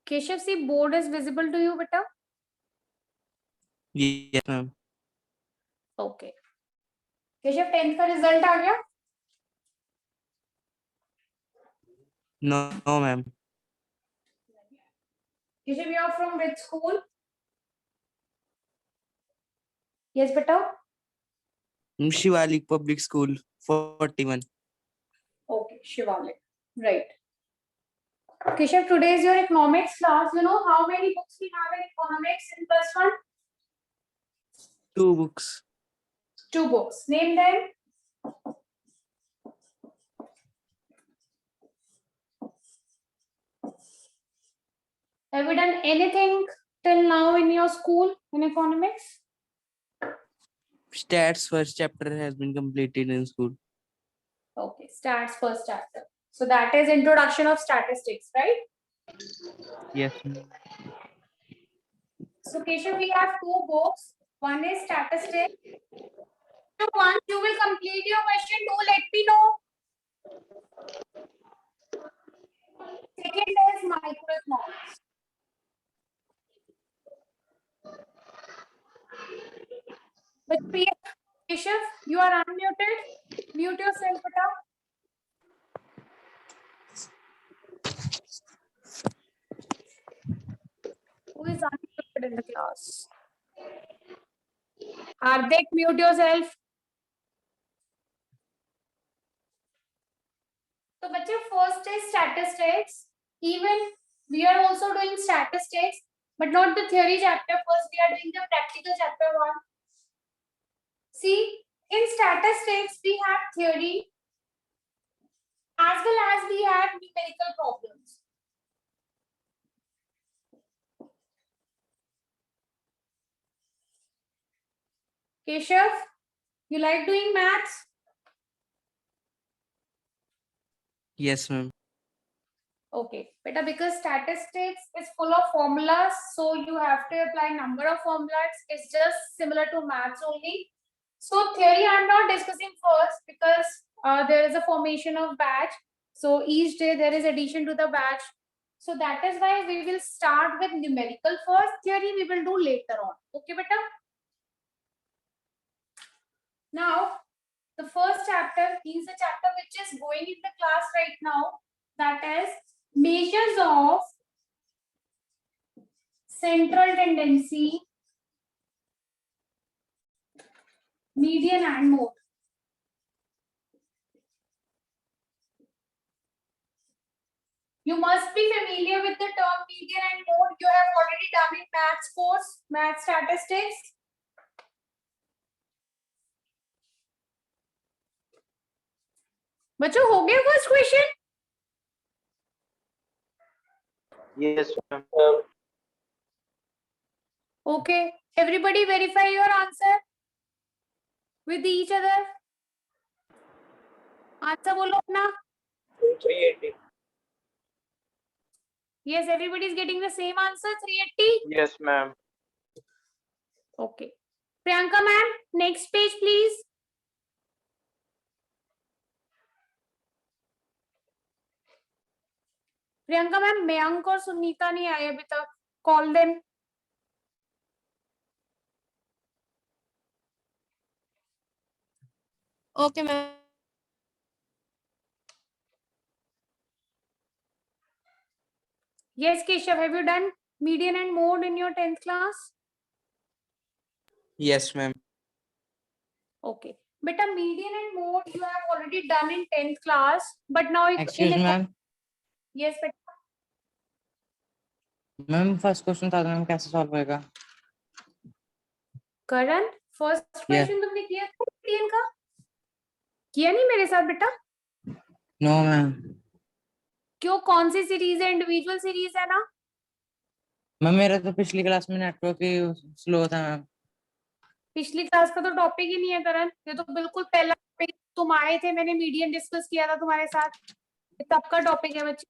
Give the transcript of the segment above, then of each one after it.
Keshav, see board is visible to you, beta? Yes, ma'am. Okay. Keshav, 10th का result आ गया? No, ma'am. Keshav, you are from which school? Yes, beta? Shivalik Public School, 41. Okay, Shivalik. Right. Keshav, today is your economics class. You know how many books we have in economics in plus one? 2 books. 2 books. Name them. Have you done anything till now in your school in economics? Stats first chapter has been completed in school. Okay, stats first chapter. So that is introduction of statistics, right? Yes, ma'am. So Keshav, we have 2 books. One is statistics. So once you will complete your question, do let me know. Second is microeconomics. But Keshav, you are unmuted. Mute yourself, beta. Who is unmuted in the class? Hardik, mute yourself. So, bachcho, first is statistics. Even we are also doing statistics, but not the theory chapter. First, we are doing the practical chapter 1. See, in statistics, we have theory as well as we have numerical problems. Keshav, you like doing maths? Yes, ma'am. Okay, beta, because statistics is full of formulas, so you have to apply number of formulas. It's just similar to maths only. So theory I'm not discussing first because there is a formation of batch. So each day there is addition to the batch. So that is why we will start with numerical first. Theory we will do later on. Okay, beta? Now, the first chapter is a chapter which is going in the class right now. That is measures of central tendency, median and mode. You must be familiar with the term median and mode. You have already done in maths course, math statistics. बच्चों हो गया first question? Yes, ma'am. Okay, everybody verify your answer with each other. Answer बोलो अपना. 380. Yes, everybody is getting the same answer, 380. Yes, ma'am. Okay. Priyanka ma'am, next page please. Priyanka ma'am, Mayank और सुनीता नहीं आए अभी तक. Call them. Okay, ma'am. Yes, Keshav, have you done median and mode in your 10th class? Yes, ma'am. Okay. But a median and mode you have already done in 10th class, but now Excuse me, ma'am. Yes, but ma'am first question था ma'am कैसे solve होएगा? करण, first question तुमने किया था median का? किया नहीं मेरे साथ बेटा? No ma'am. क्यों, कौन सी सीरीज है? इंडिविजुअल सीरीज है ना? मैम मेरा तो पिछली क्लास में नेटवर्क ही स्लो था मैम. पिछली क्लास का तो टॉपिक ही नहीं है करण. ये तो बिल्कुल पहला टॉपिक. तुम आए थे, मैंने मीडियन डिस्कस किया था तुम्हारे साथ. तब का टॉपिक है बच्चे.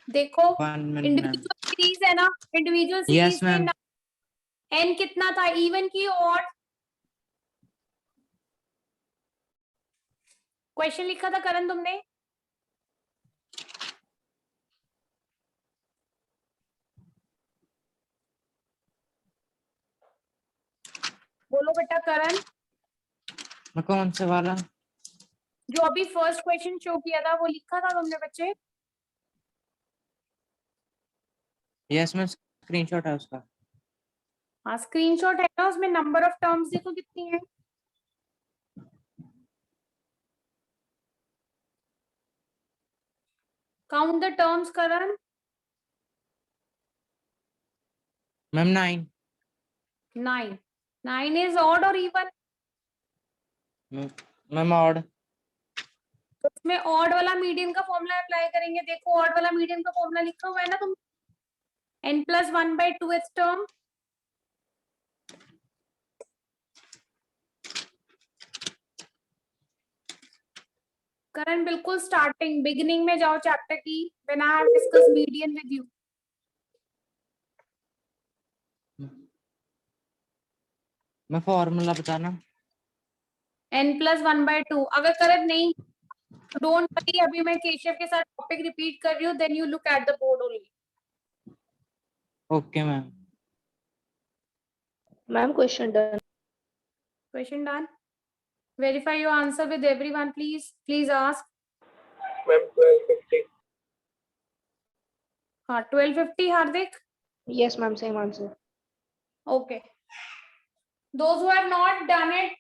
देखो, इंडिविजुअल सीरीज है ना? Individual series Yes, ma'am. में एन कितना था, इवन की ऑड? क्वेश्चन लिखा था करण तुमने? करण, मैं कौन से वाला? जो अभी फर्स्ट क्वेश्चन शो किया था वो लिखा था तुमने बच्चे? यस मैम, स्क्रीनशॉट है उसका। हाँ स्क्रीनशॉट है ना, उसमें नंबर ऑफ टर्म्स देखो कितनी है। Count the terms Karan. Ma'am 9। 9। 9 is odd और इवन? Ma'am odd. तो इसमें ऑड वाला मीडियन का फॉर्मूला अप्लाई करेंगे। देखो ऑड वाला मीडियन का फॉर्मूला लिखा हुआ है ना तुम, n+1/2th टर्म। करण बिल्कुल स्टार्टिंग बिगिनिंग में जाओ चैप्टर की, when I have discuss median with you. मैं फॉर्मूला बताना। n+1/2। अगर करण नहीं, डोंट वरी, अभी मैं केशव के साथ टॉपिक रिपीट कर रही हूँ, then you look at the board only. Okay ma'am. Ma'am question done. Question done. Verify your answer with everyone, please. Please ask. Ma'am, 1250. हाँ 1250 हार्दिक. Yes ma'am, same answer. Okay. Those who have not done it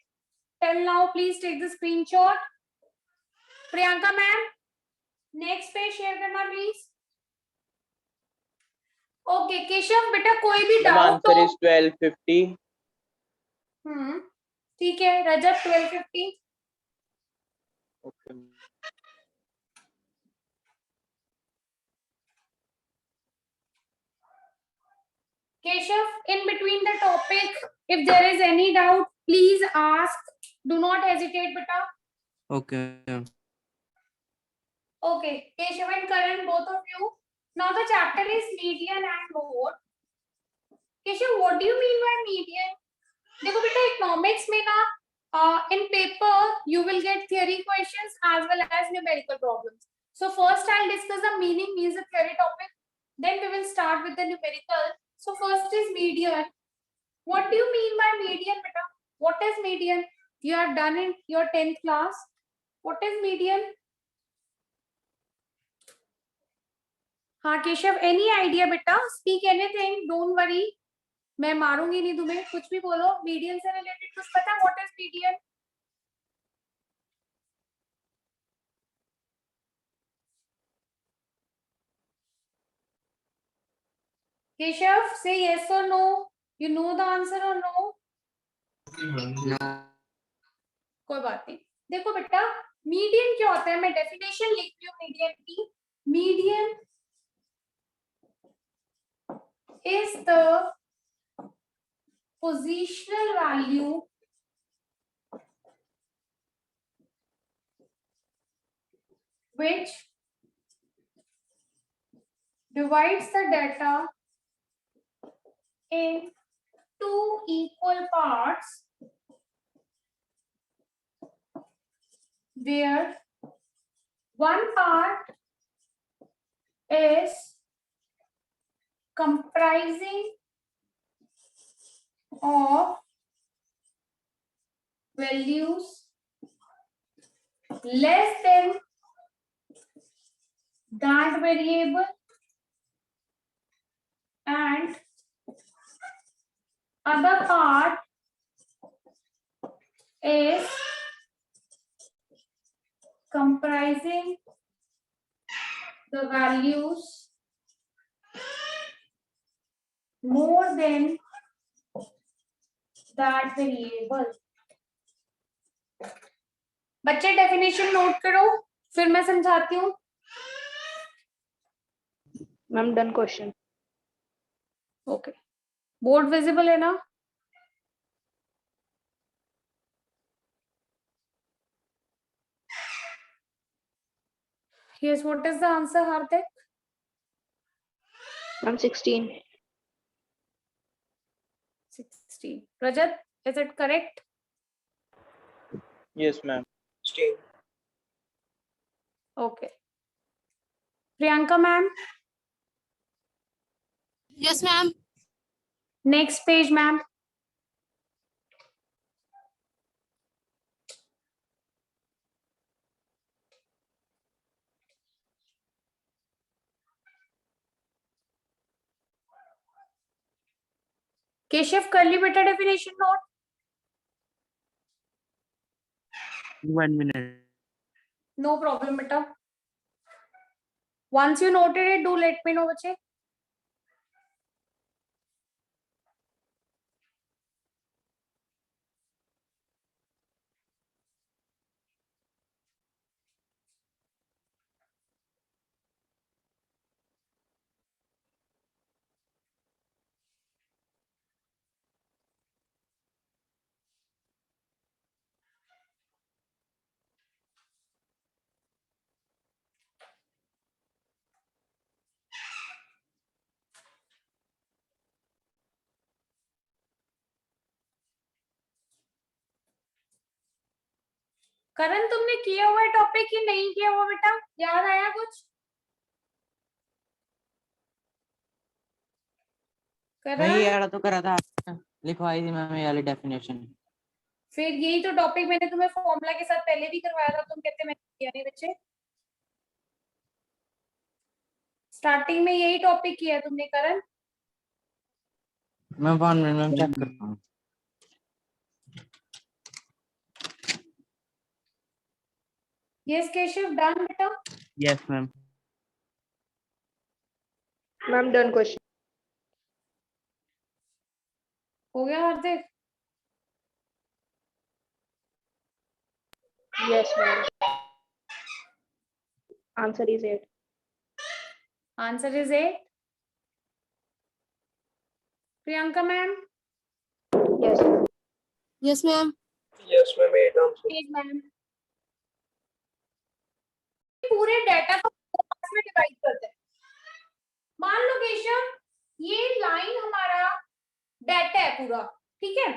till now, please take the screenshot. Priyanka ma'am, next page share करना please. Okay, Keshav बेटा कोई भी Ma'am, doubt answer हो? is 1250. ठीक है रजत 1250. Okay. Keshav, in between the topic, if there is any doubt, please ask. Do not hesitate, beta. Okay. Okay, Keshav and Karan, both of you. Now the chapter is median and mode. Keshav, what do you mean by median? देखो बेटा economics में ना in paper you will get theory questions as well as numerical problems. So first I'll discuss the meaning, means the theory topic. Then we will start with the numerical. So first is median. What do you mean by median, beta? What is median? You have done in your 10th class. What is median? हाँ Keshav, any idea बेटा? Speak anything. Don't worry. मैं मारूंगी नहीं तुम्हें, कुछ भी बोलो। Median से रिलेटेड कुछ पता? What is median? केशव से यस और no, you know the answer और नो? No. कोई बात नहीं। देखो बेटा मीडियन क्या होता है, मैं डेफिनेशन लिख रही हूँ मीडियन की। Median is the positional value which divides the data in two equal parts where one part is comprising of values less than that variable and other part is comprising the values more than that variable. बच्चे definition note करो, फिर मैं समझाती हूँ। Ma'am done question. Okay, board visible है ना? Yes, what is the answer, Hardik? Ma'am 16. 16. Rajat, is it correct? Yes, ma'am. 16. Okay. Priyanka ma'am, Yes, ma'am. next page ma'am. Keshav कर ली बेटा definition note? 1 minute. No problem beta. Once you noted it, do let me know बच्चे. करण तुमने किया हुआ topic ही नहीं किया हुआ बेटा? याद आया कुछ? मैं करण ये वाला तो करा था, लिखवाई थी मैम ये वाली डेफिनेशन। फिर यही तो टॉपिक मैंने तुम्हें फॉर्मूला के साथ पहले भी करवाया था, तुम कहते मैंने किया नहीं बच्चे। स्टार्टिंग में यही टॉपिक किया तुमने करण। मैं 1 मिनट में चेक करता हूँ। यस केशव डन बेटा? Yes, ma'am. Ma'am, done question. हो गया हार्दिक? Yes, ma'am. Answer is 8. Answer is 8. Priyanka ma'am? Yes, ma'am. Yes, ma'am. Yes, ma'am. 8 answer. Ma'am पूरे डाटा को पार्ट्स में डिवाइड करते हैं। मान लो केशव ये लाइन हमारा डाटा है पूरा, ठीक है?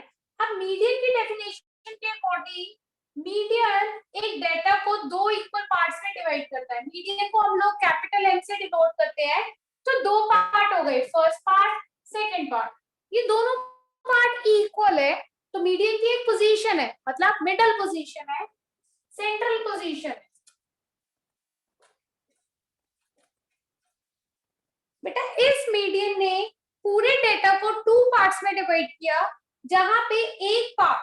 अब मीडियन की डेफिनेशन के अकॉर्डिंग मीडियन एक डाटा को 2 इक्वल पार्ट्स में डिवाइड करता है। मीडियन को हम लोग कैपिटल एम से डिनोट करते हैं, तो 2 पार्ट हो गए, फर्स्ट पार्ट सेकंड पार्ट। ये दोनों पार्ट इक्वल है, तो मीडियन की एक पोजीशन है, मतलब मिडल पोजीशन है, सेंट्रल पोजीशन है। बेटा इस मीडियन ने पूरे डेटा को 2 पार्ट्स में डिवाइड किया, जहां पे एक पार्ट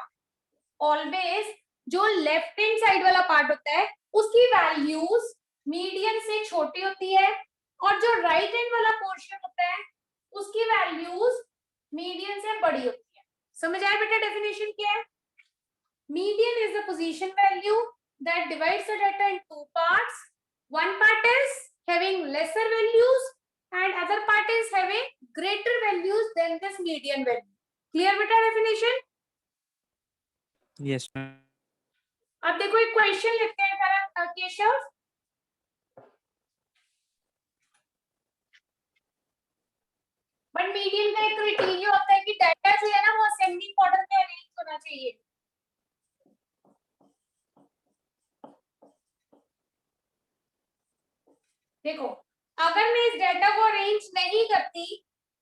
ऑलवेज जो लेफ्ट हैंड साइड वाला पार्ट होता है उसकी वैल्यूज मीडियन से छोटी होती है, और जो राइट हैंड वाला पोर्शन होता है उसकी वैल्यूज मीडियन से बड़ी होती है। समझ आया बेटा डेफिनेशन क्या है? Median is the position value that divides the data in 2 parts. One part is having lesser values and other part is having greater values than this median value. Clear beta definition? Yes, ma'am. अब देखो एक question लिखते हैं करण Keshav. But median का एक criteria होता है कि डाटा जो है ना वो असेंडिंग ऑर्डर में अरेंज होना चाहिए। देखो अगर मैं इस डाटा को अरेंज नहीं करती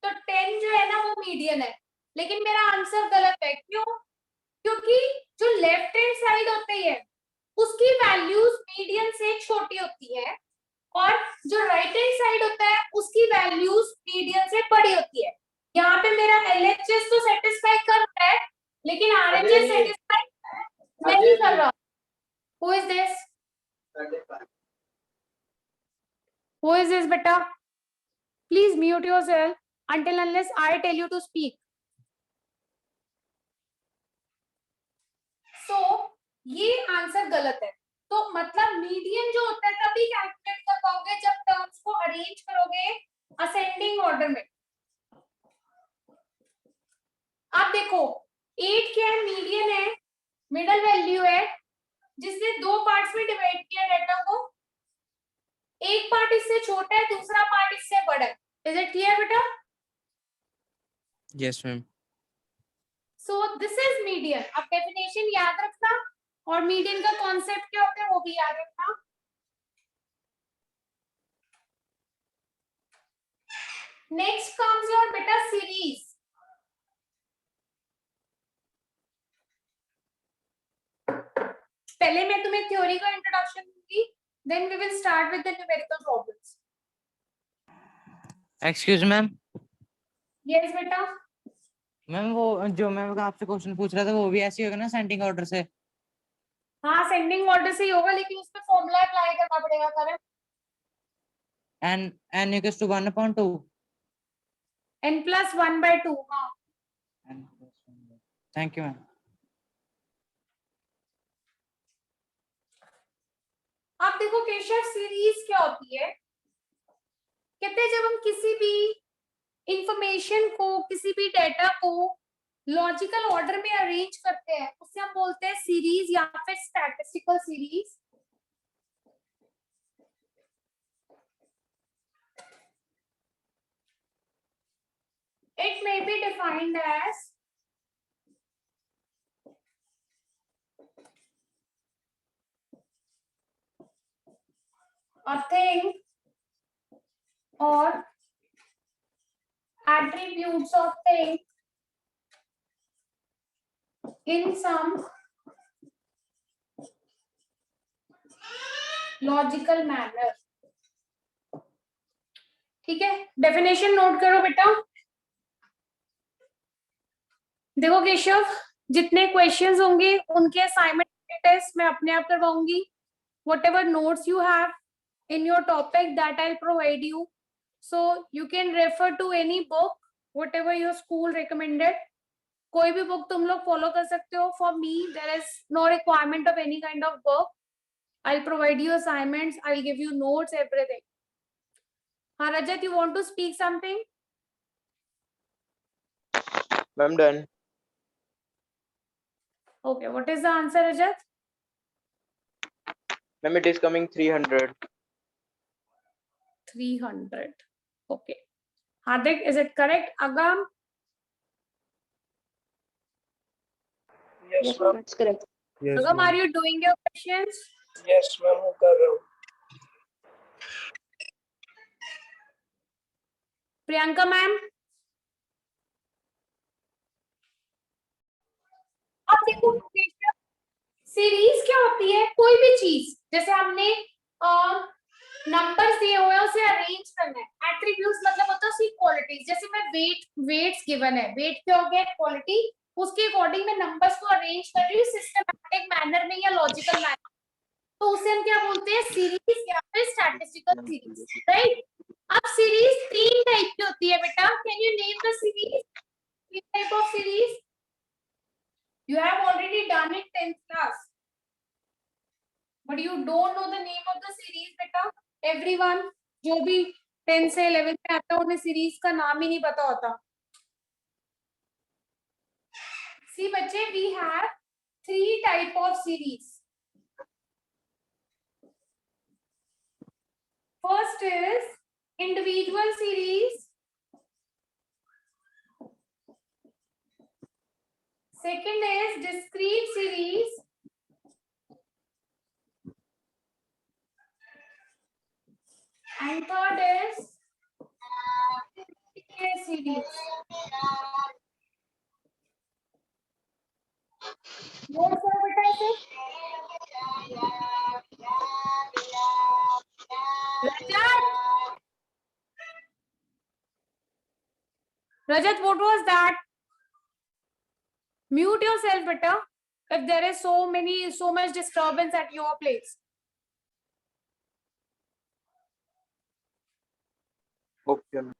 तो 10 जो है ना वो मीडियन है, लेकिन मेरा आंसर गलत है। क्यों? क्योंकि जो लेफ्ट हैंड साइड होती है उसकी वैल्यूज मीडियन से छोटी होती है, और जो राइट हैंड साइड होता है उसकी वैल्यूज मीडियन से बड़ी होती है। यहाँ पे मेरा एलएचएस तो सेटिस्फाई कर रहा है, लेकिन आरएचएस सेटिस्फाई नहीं कर रहा। Who is this? Who is this beta? Please mute yourself until unless I tell you to speak. So ये आंसर गलत है। तो मतलब मीडियन जो होता है तभी कैलकुलेट कर पाओगे जब टर्म्स को अरेंज करोगे असेंडिंग ऑर्डर में। अब देखो 8 क्या है? मीडियन है, मिडल वैल्यू है, जिसने 2 पार्ट्स में डिवाइड किया डाटा को। एक पार्ट इससे छोटा है, दूसरा पार्ट इससे बड़ा है। इज इट क्लियर बेटा? Yes, ma'am. So this is median. अब डेफिनेशन याद रखना और मीडियन का कॉन्सेप्ट क्या होता है वो भी याद रखना। नेक्स्ट कम्स योर बेटा सीरीज। पहले मैं तुम्हें थ्योरी का इंट्रोडक्शन दूंगी, then we will start with the numerical problems. Excuse ma'am, yes बेटा? मैम वो जो मैं आपसे क्वेश्चन पूछ रहा था वो भी ऐसे ही होगा ना सेंडिंग ऑर्डर से? हाँ सेंडिंग ऑर्डर से ही होगा, लेकिन उसमें फॉर्मूला अप्लाई करना पड़ेगा correct. n equals to 1/2. n+1/2। हाँ थैंक यू मैम। अब देखो केशव, सीरीज क्या होती है? कहते हैं जब हम किसी भी इंफॉर्मेशन को, किसी भी डेटा को लॉजिकल ऑर्डर में अरेंज करते हैं, उसे हम बोलते हैं सीरीज या फिर statistical series. It may be defined as a thing or attributes of thing in some logical manner। ठीक है, डेफिनेशन नोट करो बेटा। देखो केशव, जितने क्वेश्चंस होंगे उनके असाइनमेंट टेस्ट मैं अपने आप करवाऊंगी। whatever notes you have in your topic that I'll provide you, so you can refer to any book whatever your school recommended। कोई भी बुक तुम लोग फॉलो कर सकते हो। For me there is no requirement of any kind of book. I'll provide you assignments, I'll give you notes, everything। हाँ रजत, you want to speak something? Ma'am, done. Okay, what is the answer Rajat? Ma'am, it is coming 300. 300। okay, Hardik, is it correct? Agam? Yes, Yes, ma'am. that's correct. Yes, Agam, are you doing your questions? Yes, ma'am. वो कर रहा हूँ। Priyanka ma'am? अब देखो series क्या होती है? कोई भी चीज, जैसे हमने नंबर्स दिए हुए हैं उसे अरेंज करना है। एट्रीब्यूट्स मतलब होता है उसकी क्वालिटीज। जैसे मैं वेट्स गिवन है, वेट क्या हो गया? क्वालिटी। उसके अकॉर्डिंग मैं नंबर्स को अरेंज कर रही हूँ सिस्टमैटिक मैनर में या लॉजिकल मैनर, तो उसे हम क्या बोलते हैं? सीरीज या फिर स्टैटिस्टिकल सीरीज, राइट। अब सीरीज 3 टाइप की होती है बेटा। Can you name the series? 3 type of series you have already done it 10th class, but you don't know the name of the series beta। everyone जो भी 10 से 11 में आता है उन्हें सीरीज का नाम ही नहीं पता होता। See बच्चे, we have 3 type of series। first is individual series, second is discrete series, and third is linear series। Note करो बेटा इसे। Rajat, what was that? Mute yourself, beta, if there is so much disturbance at your place। Okay. ma'am.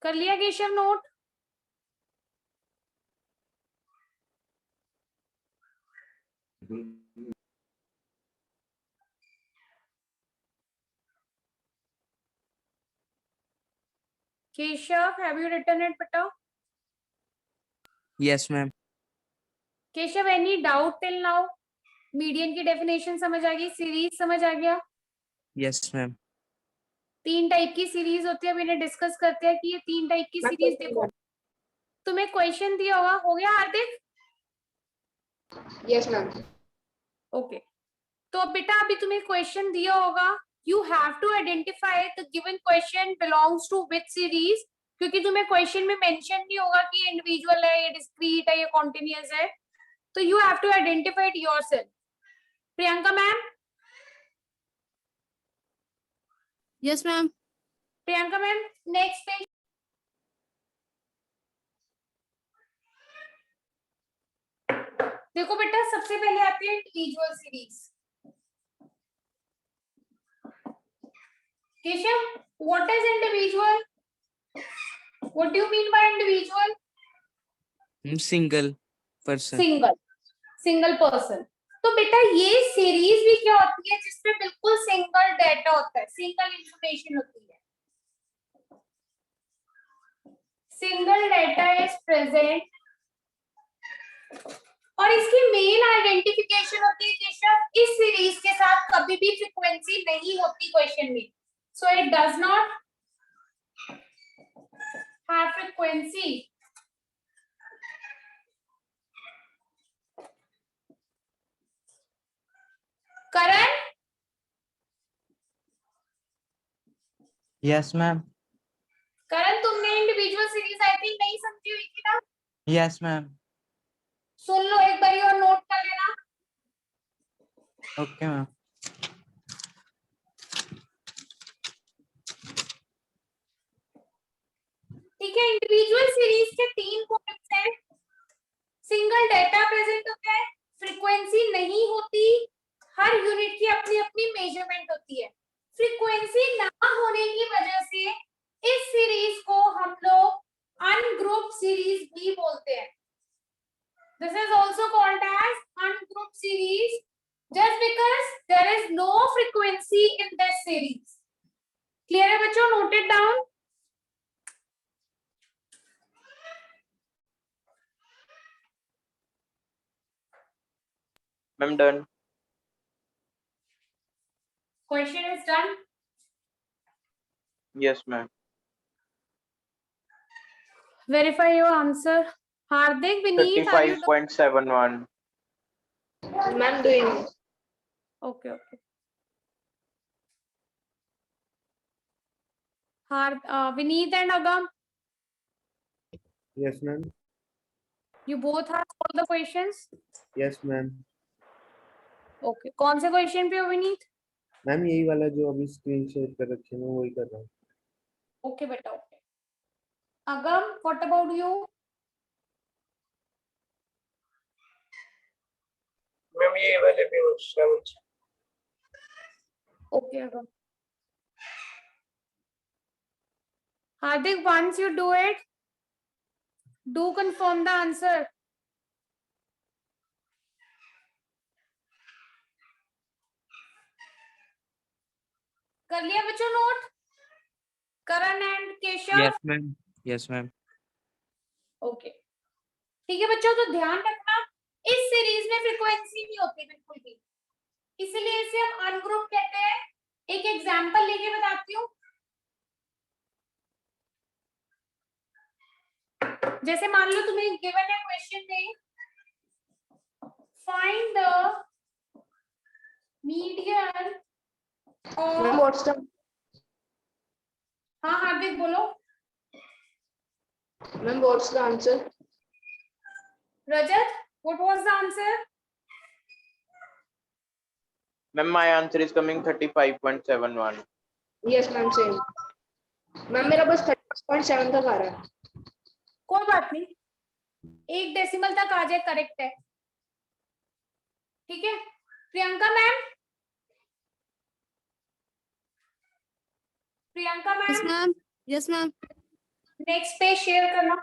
कर लिया Keshav note? Keshav, have you written it beta? Yes, ma'am. Keshav, any doubt till now? Median की definition समझ आ गई, series समझ आ गया? Yes, ma'am. 3 type की series होती है। अब इन्हें डिस्कस करते हैं कि ये 3 टाइप की सीरीज देखो। तुम्हें क्वेश्चन दिया होगा, हो गया हार्दिक? Yes, ma'am. ओके, तो बेटा अभी तुम्हें क्वेश्चन दिया होगा, you have to identify the given question belongs to which series, क्योंकि तुम्हें क्वेश्चन में मेंशन नहीं होगा कि ये इंडिविजुअल है, ये डिस्क्रीट है, ये कॉन्टिन्यूअस है। तो you have to identify it yourself. Priyanka ma'am, Yes, ma'am. Priyanka ma'am, next page. देखो बेटा, सबसे पहले आती है individual series. Keshav, what is individual? What do you mean by individual? Single person. Single person. तो बेटा ये सीरीज भी क्या होती है जिसमें बिल्कुल सिंगल डाटा होता है, सिंगल इंफॉर्मेशन होती है. सिंगल डाटा इज प्रेजेंट और इसकी मेन आइडेंटिफिकेशन होती है केशव, इस सीरीज के साथ कभी भी फ्रीक्वेंसी नहीं होती क्वेश्चन में. So it does not have frequency. Karan, Yes, ma'am. करण तुमने इंडिविजुअल सीरीज आई थिंक नहीं समझी हुई थी ना. Yes, ma'am. सुन लो एक बार और नोट कर लेना. Okay, ma'am. ठीक है, इंडिविजुअल सीरीज के 3 पॉइंट्स हैं. सिंगल डाटा प्रेजेंट होता है, फ्रीक्वेंसी नहीं होती, हर यूनिट की अपनी अपनी मेजरमेंट होती है. फ्रीक्वेंसी ना होने की वजह से इस सीरीज को हम लोग अनग्रुप सीरीज भी बोलते हैं. This is also called as ungroup series just because there is no frequency in this series. Clear है बच्चों? Note it down. Ma'am, done. Question is done. Yes, ma'am. Verify your answer. Hardik, Vineet, are you doing? 35.71. Ma'am, doing. Okay, okay. Vineet and Agam, Yes, ma'am. you both have all the questions? Yes, ma'am. Okay. कौन से question पे हो Vineet? Ma'am यही वाला जो अभी screen share कर रखे हैं वही कर रहा हूँ. ओके बेटा, okay. Agam, what about you? Ma'am यही वाले भी हो 7. Okay Agam. Hardik, once you do it, do confirm the answer. कर लिया बच्चों note? Karan and Keshav? Yes, ma'am. Yes, ma'am. Okay. ठीक है बच्चों, तो ध्यान रखना इस सीरीज में फ्रीक्वेंसी नहीं होती बिल्कुल भी, इसलिए इसे हम अनग्रुप कहते हैं. एक एग्जांपल लेके बताती हूँ. जैसे मान लो तुम्हें गिवन है क्वेश्चन में, find the median Ma'am, of. what's the हाँ हार्दिक बोलो. ma'am? What's the answer? Rajat, what was the answer? Ma'am, my answer is coming 35.71. Yes, ma'am, same. Ma'am, मेरा बस 36.7 तक आ रहा है. कोई बात नहीं, एक डेसिमल तक आ जाए करेक्ट है. ठीक है. Priyanka ma'am, Priyanka Yes, ma'am, ma'am. Yes, ma'am. Next page share करना.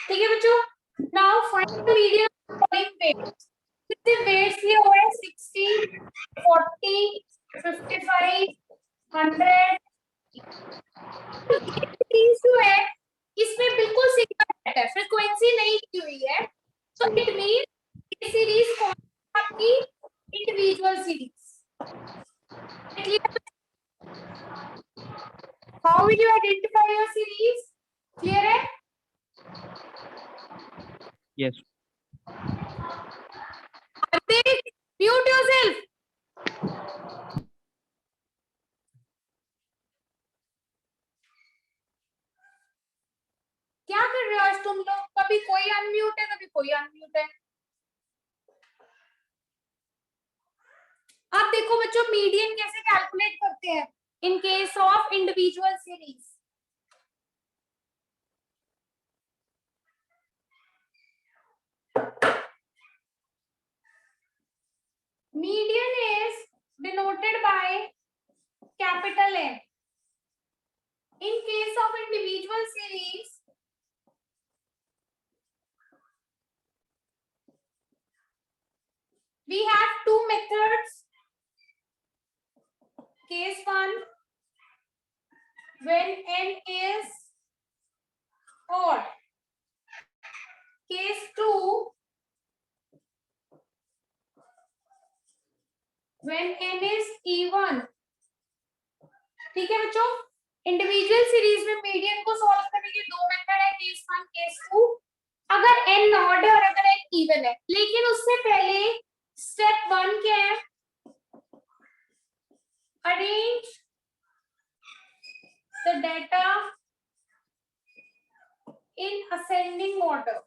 ठीक है बच्चों. Now find the median following weights. कितने वेट्स लिए हुए हैं? 60, 40, 55, 100. ये जो है इसमें बिल्कुल सिंगल है, फ्रीक्वेंसी नहीं की हुई है. सो इट मींस ये सीरीज कौन सी आपकी? Individual series. How will you identify your series? Clear है? Yes. Hardik, mute yourself. क्या कर रहे हो आज तुम लोग? कभी कोई अनम्यूट है, कभी कोई अनम्यूट है. अब देखो बच्चों मीडियन कैसे कैलकुलेट करते हैं in case of individual series. Median is denoted by capital M. In case of individual series, we have two methods. Case 1, when n is odd. Case 2, when n is even. ठीक है बच्चों, individual series में median को solve करने के दो method है, case 1 case 2। अगर n ऑड है और अगर n इवन है, लेकिन उससे पहले स्टेप 1 क्या है, arrange the data in ascending order.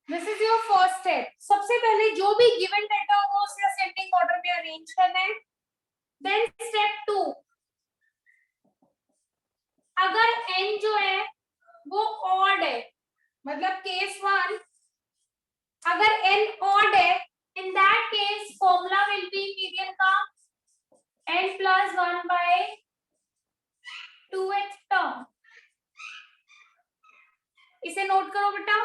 This is your first step. सबसे पहले जो भी गिवन डेटा हो उसे असेंडिंग ऑर्डर में अरेंज करना है। देन स्टेप 2, अगर n जो है वो ऑड है, मतलब केस 1 अगर n ऑड है, in that case formula will be median का n plus 1 by 2th term. इसे नोट करो बेटा।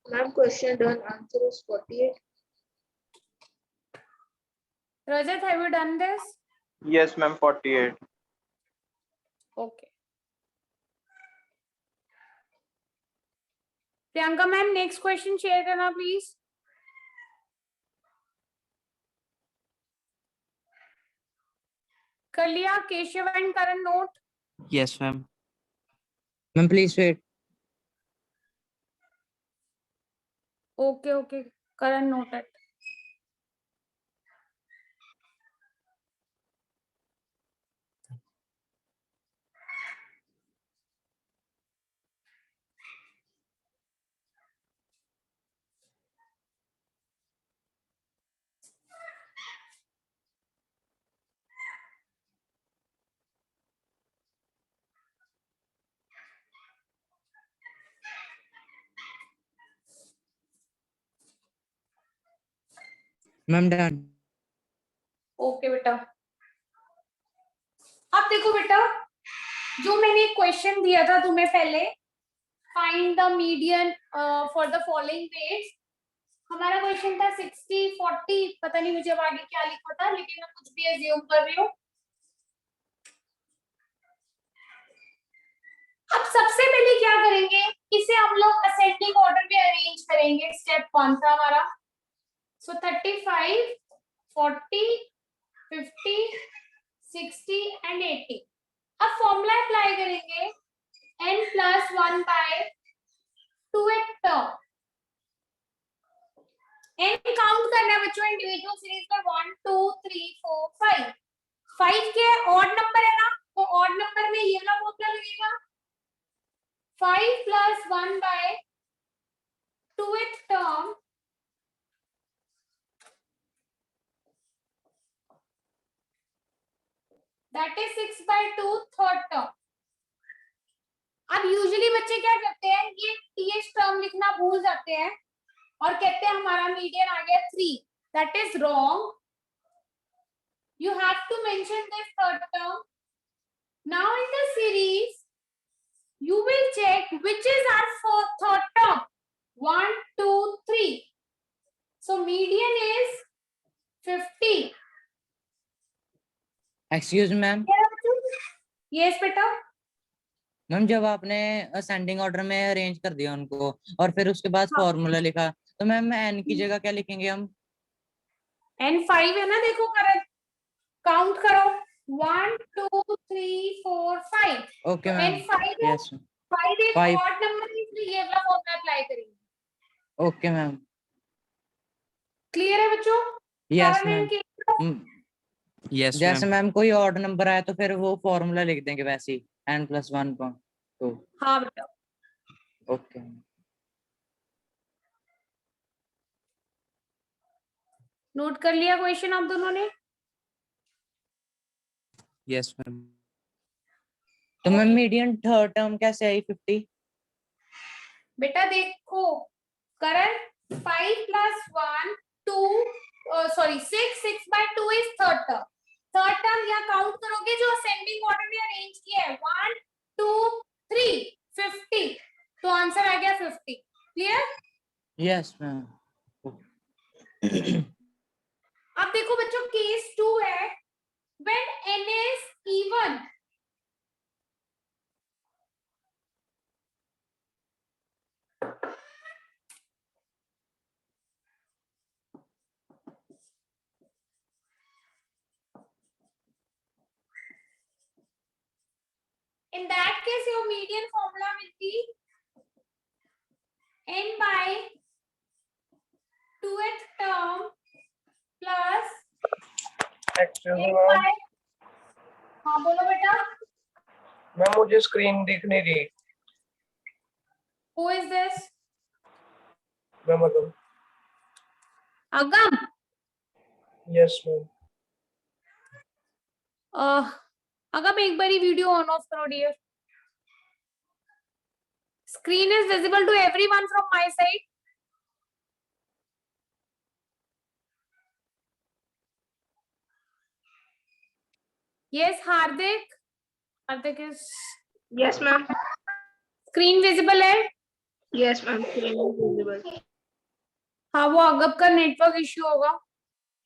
Ma'am, question done. Answer is 48. Rajat, have you done this? Yes, ma'am, 48. Okay. Priyanka ma'am, next question share करना please. कर लिया Keshav and Karan note? Yes, ma'am. Ma'am, please wait. Okay, okay. Karan noted. Ma'am, done. Okay बेटा। अब देखो बेटा, जो मैंने question दिया था तुम्हें पहले, find the median for the following weights. हमारा क्वेश्चन था 60 40, पता नहीं मुझे अब आगे क्या लिखा था, लेकिन मैं कुछ भी अज्यूम कर रही हूँ। अब सबसे पहले क्या करेंगे, इसे हम लोग असेंडिंग ऑर्डर में अरेंज करेंगे। स्टेप 1 था हमारा। So 35 40 50 60 and 80। अब फॉर्मूला अप्लाई करेंगे n plus 1 by 2th term. n count करना है बच्चों इंडिविजुअल सीरीज में 1 2 3 4 5। 5 के ऑड नंबर है ना, तो ऑड नंबर में ये वाला फॉर्मूला लगेगा 5 plus 1 by 2th term that is 6 by 2 third term. अब यूजुअली बच्चे क्या करते हैं, ये th टर्म लिखना भूल जाते हैं और कहते हैं हमारा मीडियन आ गया 3। That is wrong. You have to mention this third term. Now in the series you will check which is our third term, 1 2 3. So median is 50. Excuse me, ma'am. Yes बेटा। मैम, जब आपने ascending order में arrange कर दिया उनको और फिर उसके बाद हाँ। फॉर्मूला लिखा, तो मैम n की जगह क्या लिखेंगे हम? N5 है ना, देखो करेक्ट, काउंट करो 1 2 3 4 5। ओके तो मैम, N5 है, यस 5 एक 5, ऑड नंबर है, इसलिए ये वाला फॉर्मूला अप्लाई करेंगे। ओके मैम, क्लियर है बच्चों? यस कारण मैम। इनके यस जैसे मैम। मैम कोई ऑड नंबर आया तो फिर वो फॉर्मूला लिख देंगे वैसे ही, n+1 को। तो हाँ बेटा, ओके नोट कर लिया क्वेश्चन आप दोनों ने? Yes ma'am. तो ma'am Okay. Median third term कैसे आई 50? बेटा देखो, Karan 5 + 1 2, sorry 6, 6/2 is third term. Third term यहाँ काउंट करोगे जो असेंडिंग ऑर्डर में अरेंज किया है, 1 2 3 50, तो आंसर आ गया 50। क्लियर? Yes ma'am. अब देखो बच्चों, केस 2 है, when n is even, in that case your median formula will be n/2th term plus actually n ma'am, by, हाँ बोलो बेटा, मैम मुझे स्क्रीन दिख नहीं रही। who is this? मैम अगर अगम। Yes ma'am. अगम एक बारी वीडियो ऑन ऑफ करो dear. Screen is visible to everyone from my side? Yes Hardik, Hardik is, Yes, ma'am. Screen visible है? Yes, ma'am. Screen is visible. हाँ, वो अगम का नेटवर्क इश्यू होगा,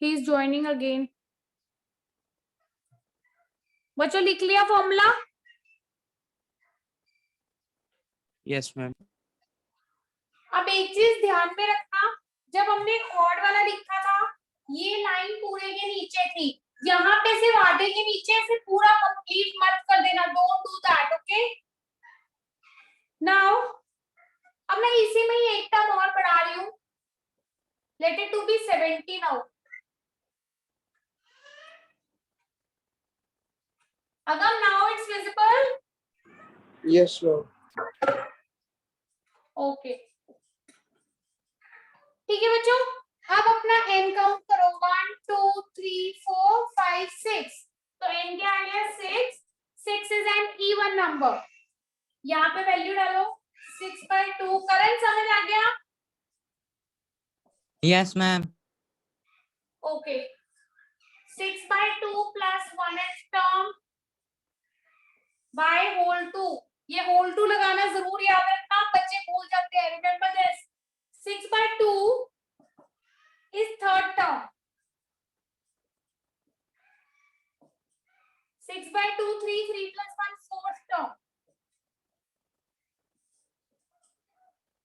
he is joining again. बच्चों लिख लिया फॉर्मूला? Yes ma'am. अब एक चीज ध्यान में रखना, जब हमने ऑड वाला लिखा था, ये लाइन पूरे के नीचे थी, यहाँ पे सिर्फ आधे के नीचे, फिर पूरा कंप्लीट मत कर देना, don't do that, okay? Now अब मैं इसी में ही एक टर्म और बढ़ा रही हूँ, let it to be 70 now. अगम now it's visible? Yes ma'am. Okay, ठीक है बच्चों, अब अपना n काउंट करो, 1 2 3 4 5 6। तो n क्या आ गया? 6। 6 इज एन इवन नंबर, यहाँ पे वैल्यू डालो 6/2। करंट समझ आ गया? Yes ma'am. Okay, 6/2 plus 1th term by whole 2। ये होल 2 लगाना जरूर याद रखना, बच्चे भूल जाते हैं, remember this. 6/2 is third term, 6/2 3 3 plus 1 fourth term।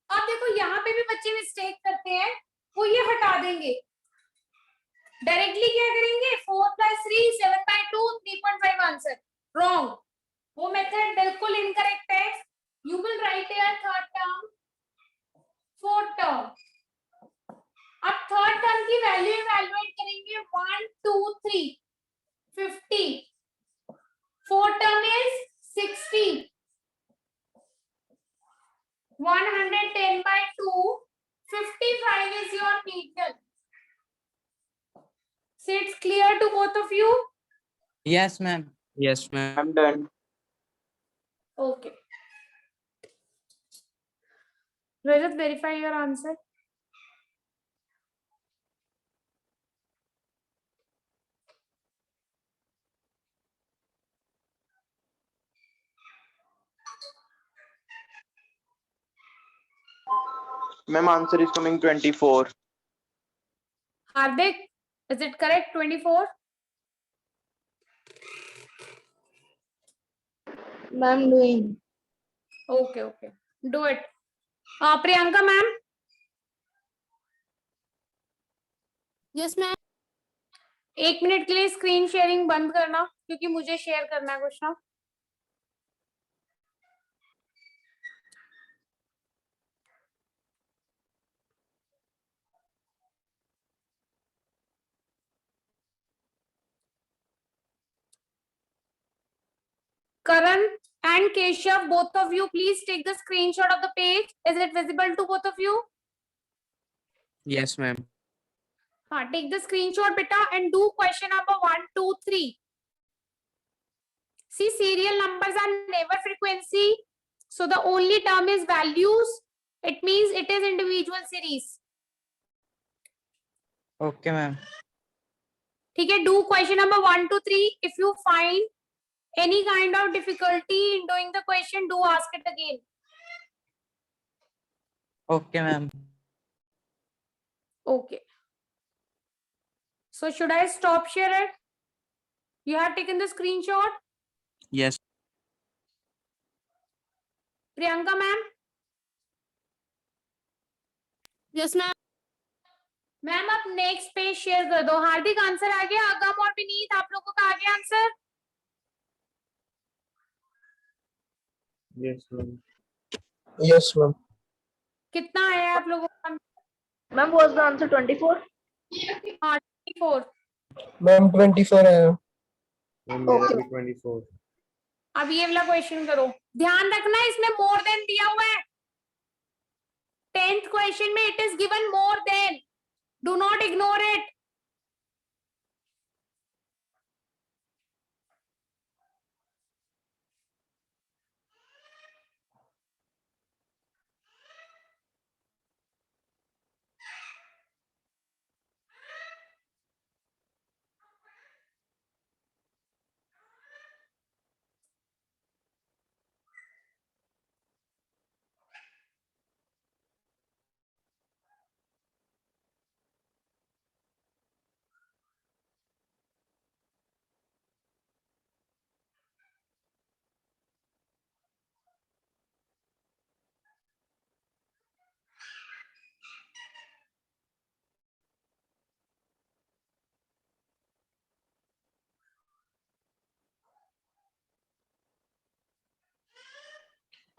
अब देखो यहाँ पे भी बच्चे मिस्टेक करते हैं, वो ये हटा देंगे, डायरेक्टली क्या करेंगे, 4 + 3 7/2 3.5 आंसर। रॉन्ग, वो मेथड बिल्कुल इनकरेक्ट है। You will write your third term, fourth term. अब थर्ड टर्म की वैल्यू इवैल्यूएट करेंगे, 1 2 3 50, fourth term is 60, 110/2 55 is your median. So it's clear to both of you? Yes ma'am. Yes ma'am. I'm done. Okay. Rajat, verify your answer. Ma'am, answer is coming 24. Hardik, is it correct? 24? Ma'am, doing. Okay, okay. Do it. Priyanka ma'am? Yes, ma'am. 1 minute के लिए screen sharing बंद करना, क्योंकि मुझे share करना है कुछ ना। Karan and Keshav, both of you, please take the screenshot of the page. Is it visible to both of you? Yes, ma'am. Take the screenshot, beta, and do question number 1, 2, 3. See, serial numbers are never frequency. So the only term is values. It means it is individual series. Okay, ma'am. ठीक है, do question number 1 to 3. If you find any kind of difficulty in doing the question, do ask it again. Okay, ma'am. Okay. So should I stop share it? You have taken the screenshot? Yes. Priyanka ma'am? Yes, ma'am. Ma'am आप next page share कर दो। हार्दिक answer आ गया? अगम और विनीत आप लोगों का आ गया answer? Yes, ma'am. Yes, ma'am. कितना आया आप लोगों का? Ma'am, was the answer 24? हाँ 24। Ma'am, 24 है। Ma'am, मेरा Okay. भी 24. अब ये वाला क्वेश्चन करो। ध्यान रखना इसमें मोर देन दिया हुआ है। 10th क्वेश्चन में it is given more than, do not ignore it.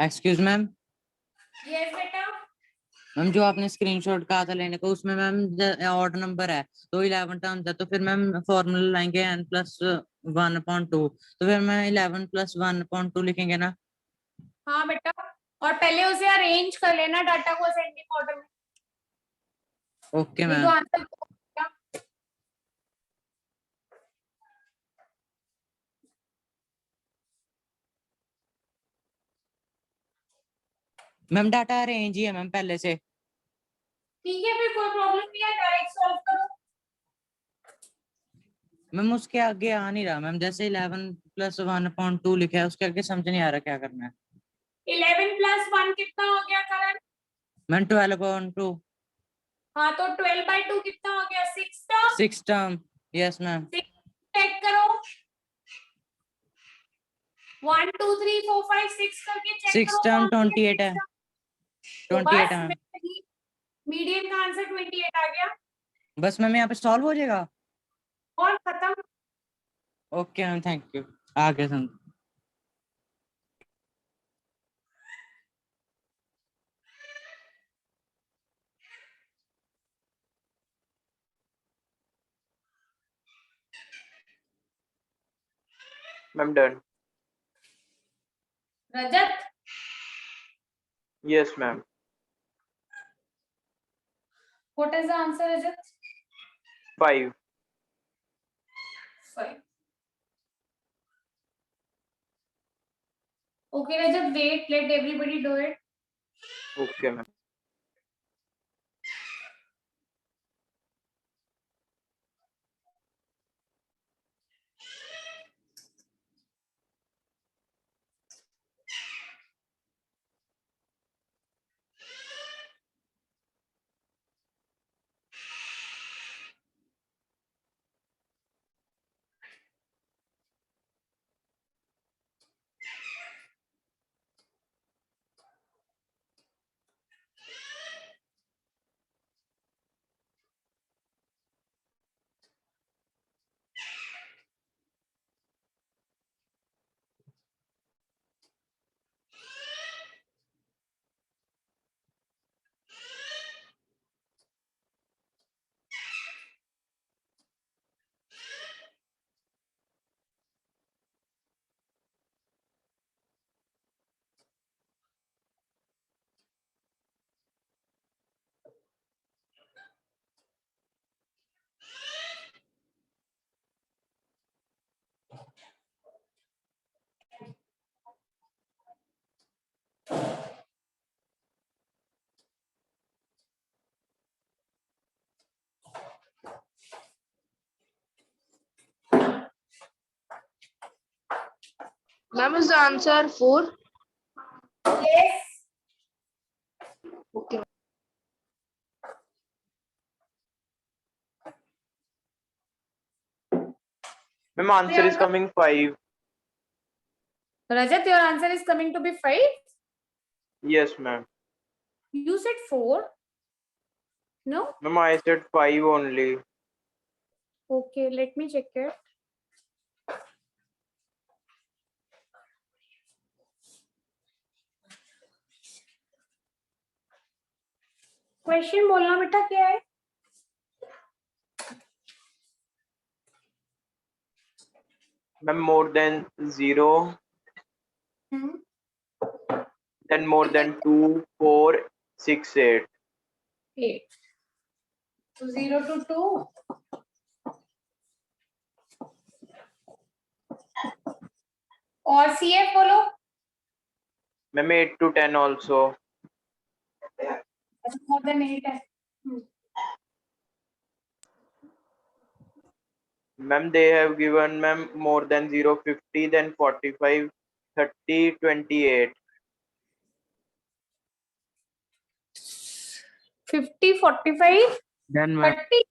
Excuse ma'am, yes बेटा। मैम जो आपने स्क्रीनशॉट कहा था लेने को, उसमें मैम ऑड नंबर है तो 11 टर्म्स है, तो फिर मैम फॉर्मूला लाएंगे n+1/2, तो फिर मैं 11+1/2 लिखेंगे ना? हाँ बेटा, और पहले उसे अरेंज कर लेना डाटा को असेंडिंग ऑर्डर में। ओके नहीं तो ma'am. Answer ma'am data arrange ही है मैम पहले से। ठीक है, फिर कोई प्रॉब्लम नहीं है, डायरेक्ट सॉल्व करो। मैम उसके आगे आ नहीं रहा मैम, जैसे 11+1/2 लिखा है उसके आगे समझ नहीं आ रहा क्या करना है। 11+1 कितना हो गया करण? मैम 12/2। हाँ तो 12/2 कितना हो गया? 6 term. 6 term. Yes ma'am. Check करो, 1 2 3 4 5 6 करके चेक 6 करो। टर्म कौन सी 28 है। तो 28 है बस मैम। मीडियन का आंसर 28 आ गया बस मैम यहाँ पे सॉल्व हो जाएगा। और खत्म। Okay ma'am, thank you. आगे समझ। Ma'am, done. Rajat, Yes, ma'am. What is the answer Rajat? 5. 5। Okay Rajat, wait, let everybody do it. Okay, ma'am. Ma'am, is the answer 4? Yes. Okay. Ma'am, answer is Priyanka? coming 5. Rajat, your answer is coming to be 5. Yes, ma'am. You said 4. No? Ma'am, I said 5 only. Okay, let me check it. Question बोलना बेटा क्या है? Ma'am, more than 0, then more than 2, 4, 6, 8. 8. So 0 to 2. और CF बोलो. Ma'am, 8 to 10 also. More than 8 है. Ma'am, they have given ma'am more than 0, 50, then 45, 30, 28. 50, 45, Then ma'am. 30.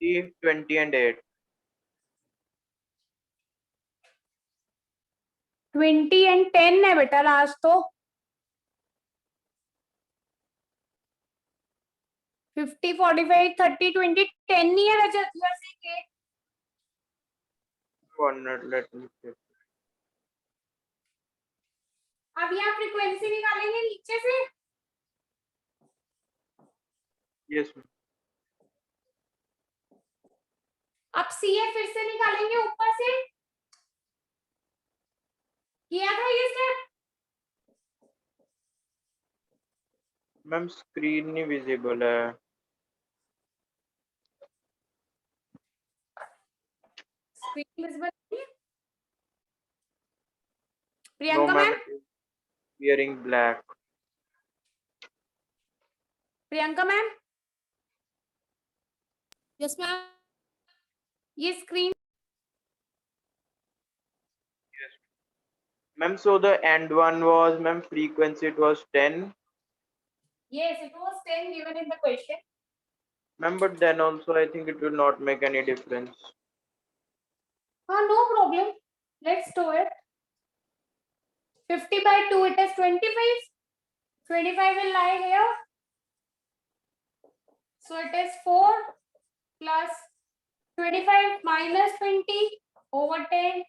30, 20 and 8. 20 and 10 है बेटा last तो. 50, 45, 30, 20, 10 नहीं है रजत. You are saying 8. 1 minute, let me check. अब यहाँ फ्रीक्वेंसी निकालेंगे नीचे से. Yes, ma'am. अब CF फिर से निकालेंगे ऊपर से. किया था ये स्टेप. मैम स्क्रीन नहीं विजिबल है. स्क्रीन विजिबल नहीं है. No, Priyanka ma'am, ma'am. it is wearing black. Priyanka ma'am. Yes, ma'am. ये screen. Ma'am, so the end one was, ma'am, frequency it was 10. Yes, it was 10 given in the question. Ma'am, but then also I think it will not make any difference. No problem. Let's do it. 50 by 2, it is 25. 25 will lie here. So it is 4 plus 25 minus 20 over 10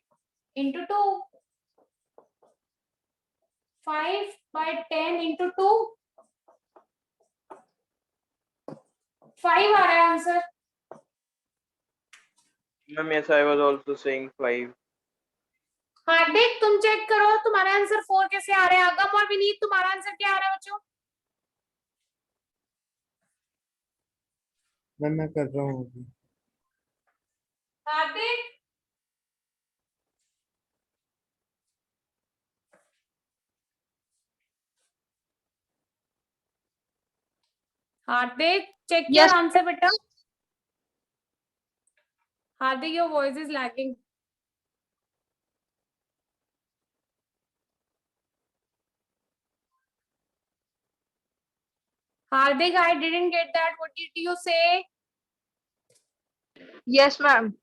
into 2. 5 by 10 into 2. 5 आ रहा है answer. Ma'am, yes, I was also saying 5. हार्दिक तुम check करो तुम्हारा answer 4 कैसे आ रहा है. आगम और विनीत तुम्हारा आंसर क्या आ रहा है बच्चों? मैं कर रहा हूँ अभी। Hardik. Hardik check your answer बेटा. Hardik your voice is lagging. Hardik, I didn't get that. What did you say? Yes, ma'am.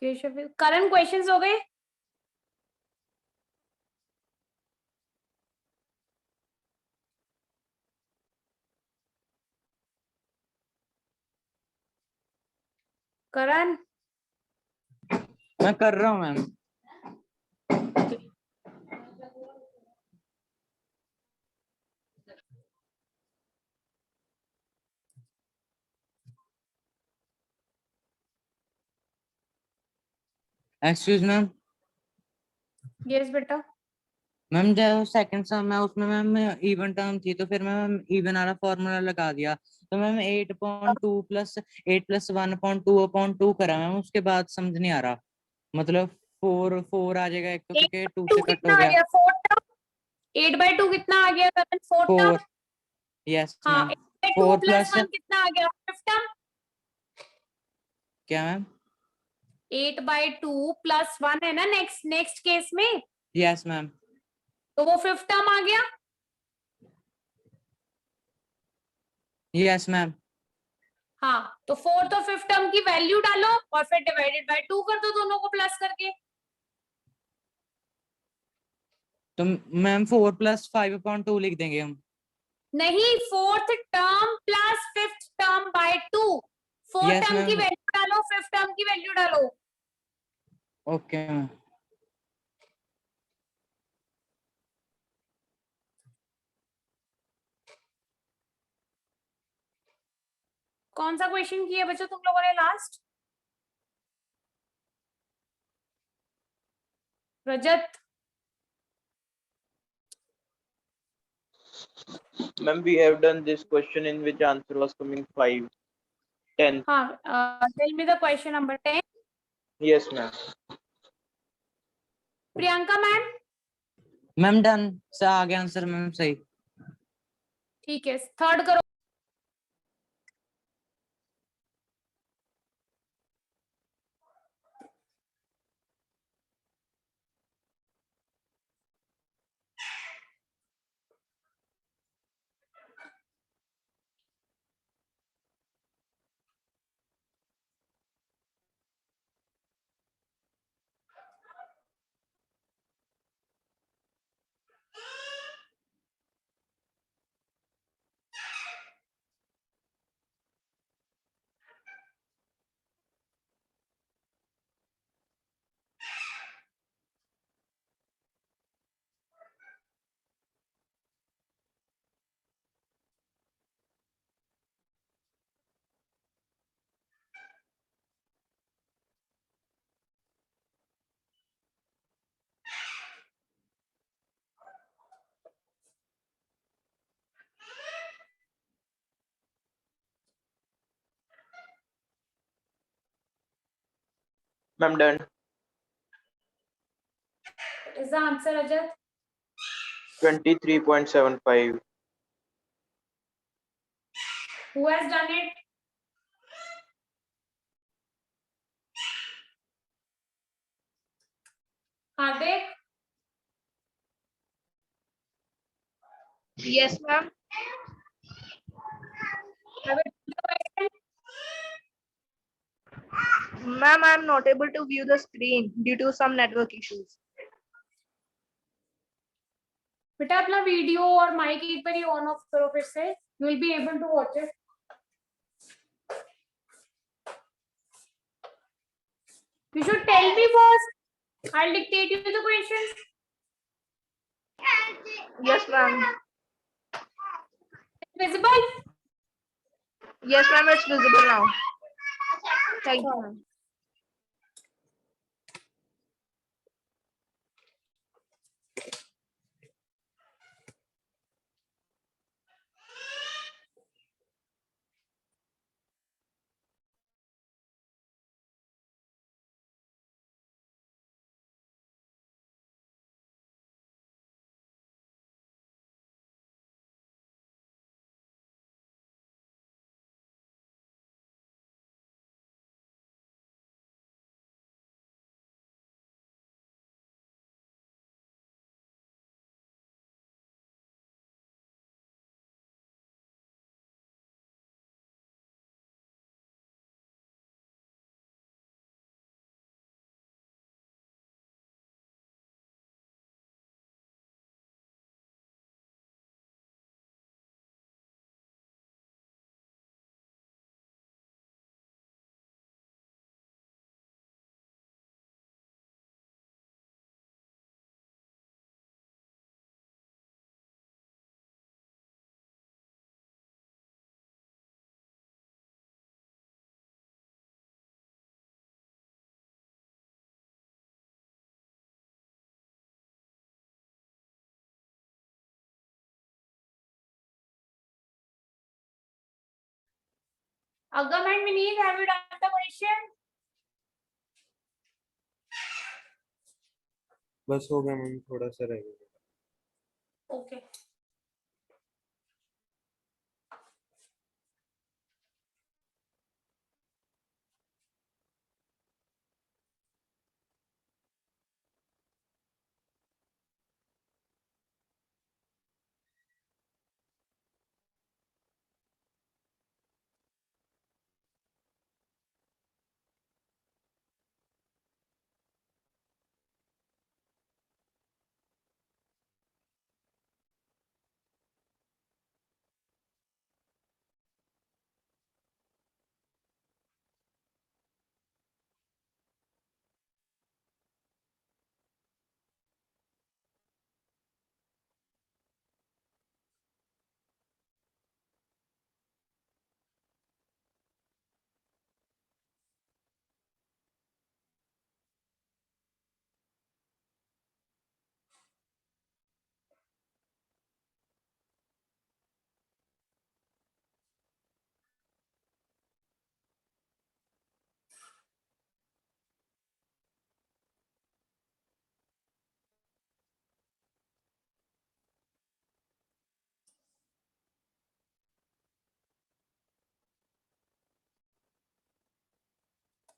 Keshav, current questions हो गए. करण. मैं कर रहा हूँ मैम. Excuse ma'am. यस बेटा। मैम जो सेकंड सम है उसमें मैम इवन टर्म थी, तो फिर मैम इवन वाला फॉर्मूला लगा दिया, तो मैम 8/2 प्लस 8+1/2 करा मैम, उसके बाद समझ नहीं आ रहा, मतलब 4 आ जाएगा एक तो, क्योंकि 2 टू से कट कितना हो आ गया। गया? 4 8/2 कितना आ गया करण? 4 टर्म। 4। यस हाँ, मैम। 8/2 4 प्लस प्लस 1 कितना आ गया? 5 टर्म। क्या मैम? 8/2 प्लस 1 है ना नेक्स्ट नेक्स्ट केस में, यस मैम। तो वो 5 टर्म आ गया। Yes ma'am. हाँ, तो 4 और 5 टर्म की वैल्यू डालो और फिर डिवाइडेड बाय 2 कर दो दोनों को प्लस करके। तो मैम 4+5/2 लिख देंगे हम। नहीं, 4th term plus 5th term by 2। 4 yes term की मैम। वैल्यू डालो, 5th टर्म की वैल्यू डालो। Okay ma'am. कौन सा क्वेश्चन किया बच्चों तुम लोगों ने last? Rajat. Ma'am, we have done this question in which answer was coming 5, 10. हाँ, tell me the question number 10। Yes, ma'am. Priyanka ma'am. Ma'am done से आ गया आंसर मैम सही। ठीक है, थर्ड करो। Ma'am, done. Is the answer Rajat? 23.75. Who has done it? Hardik. Yes, ma'am. I will do the question. Ma'am, I am not able to view the screen due to some network issues. बेटा अपना video और mic एक बार on off करो फिर से, you will be able to watch it. You should tell me first. I'll dictate you the questions. Yes, ma'am. Visible? Yes, ma'am, it's visible now. Thank you, ma'am. Agam and Vineet, have you done the question? बस हो गया ma'am, थोड़ा सा रह गया। Okay.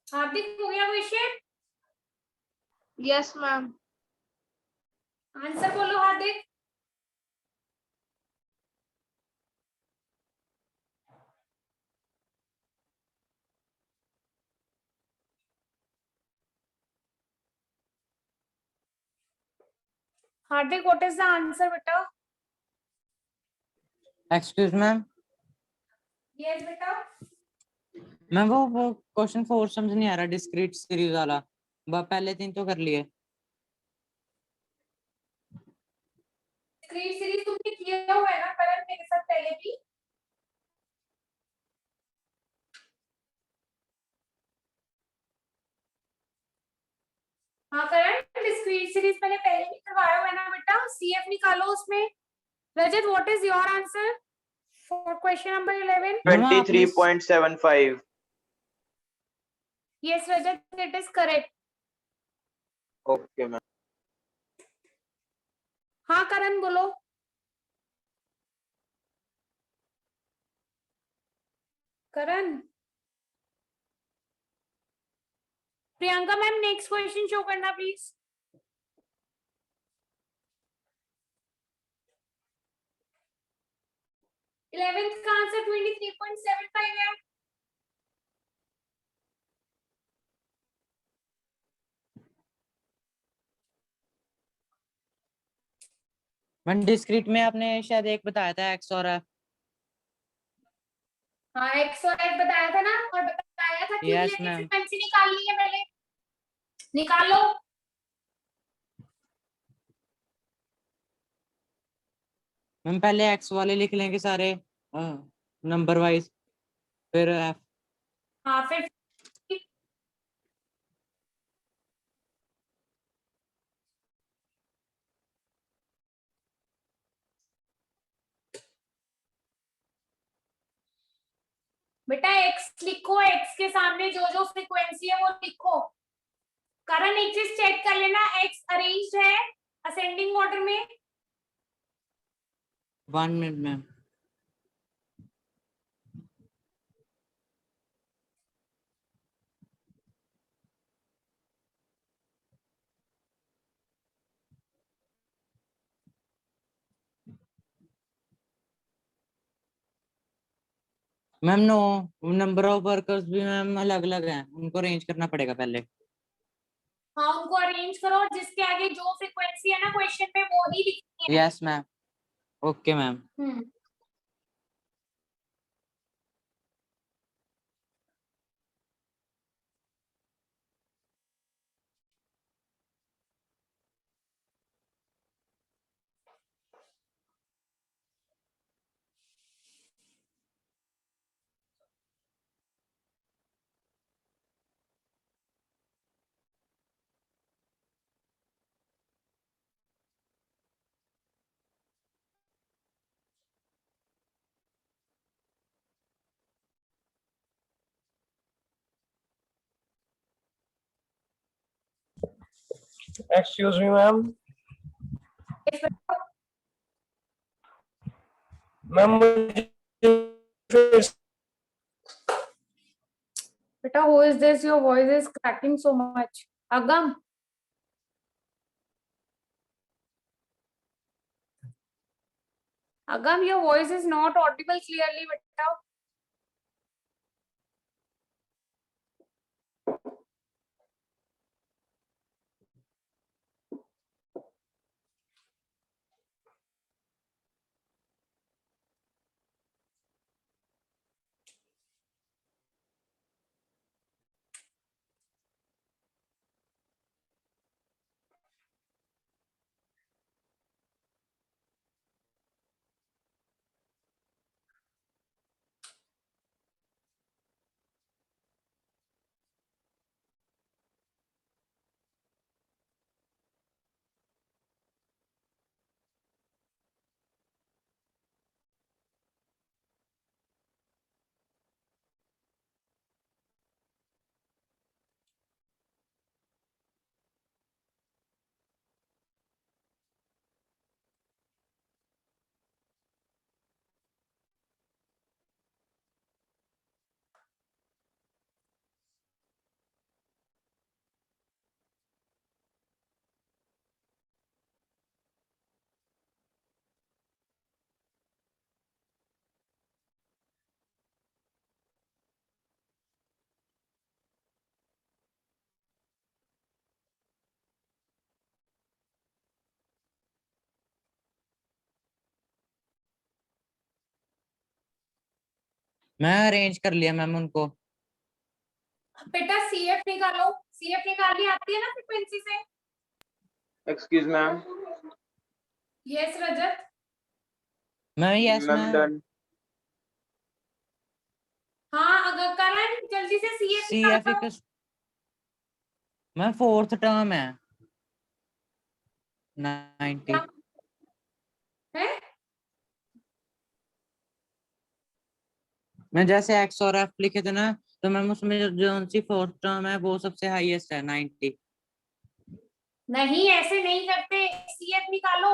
हार्दिक हो गया question? Yes ma'am. Answer बोलो हार्दिक। हार्दिक, what is the answer बेटा? एक्सक्यूज मैम, Yes बेटा। मैम वो क्वेश्चन 4 समझ नहीं आ रहा, डिस्क्रीट सीरीज वाला। पहले 3 तो कर लिए। डिस्क्रीट सीरीज तुमने किया हुआ है ना करण मेरे साथ पहले भी? हाँ करण, डिस्क्रीट सीरीज मैंने पहले भी करवाया हुआ है ना बेटा। सीएफ निकालो उसमें। Rajat, what is your answer for question number 11? 23.75. Yes Rajat, it is correct. Okay, ma'am. हाँ करण बोलो। Karan. Priyanka ma'am, next question show करना प्लीज। इलेवेंथ का आंसर 23.75 है। मैम डिस्क्रीट में आपने शायद एक बताया था, एक्स और हाँ एक्स और एफ बताया था ना, और बताया था Yes, क्यूमुलेटिव ma'am. फ्रीक्वेंसी निकालनी है पहले। निकालो। मैम पहले एक्स वाले लिख लेंगे सारे नंबर वाइज, फिर एफ। हाँ फिर बेटा एक्स लिखो, एक्स के सामने जो जो फ्रीक्वेंसी है वो लिखो। करण एक चीज चेक कर लेना, एक्स अरेंज्ड है असेंडिंग ऑर्डर में। 1 minute ma'am. Ma'am no, number of workers भी मैम अलग अलग हैं, उनको अरेंज करना पड़ेगा पहले। हाँ उनको अरेंज करो, और जिसके आगे जो फ्रीक्वेंसी है ना क्वेश्चन में वो ही लिखनी है। Yes ma'am. Okay ma'am. Excuse me, ma'am. Ma'am मुझे फिर Beta, who is this? Your voice is cracking so much. Agam. Agam, your voice is not audible clearly, beta. मैं अरेंज कर लिया मैम उनको। बेटा CF निकालो। CF निकालनी आती है ना फ्रीक्वेंसी से? Excuse ma'am. Yes, Rajat. Ma'am yes Ma'am ma'am. done. हाँ, अगर करण जल्दी से CF CF निकालो। एक मैम फोर्थ टर्म है 90। है? मैं जैसे एक्स और एफ लिखे थे ना, तो मैम उसमें जो सी फोर्थ टर्म है वो सबसे हाईएस्ट है 90। नहीं, ऐसे नहीं करते। CF निकालो।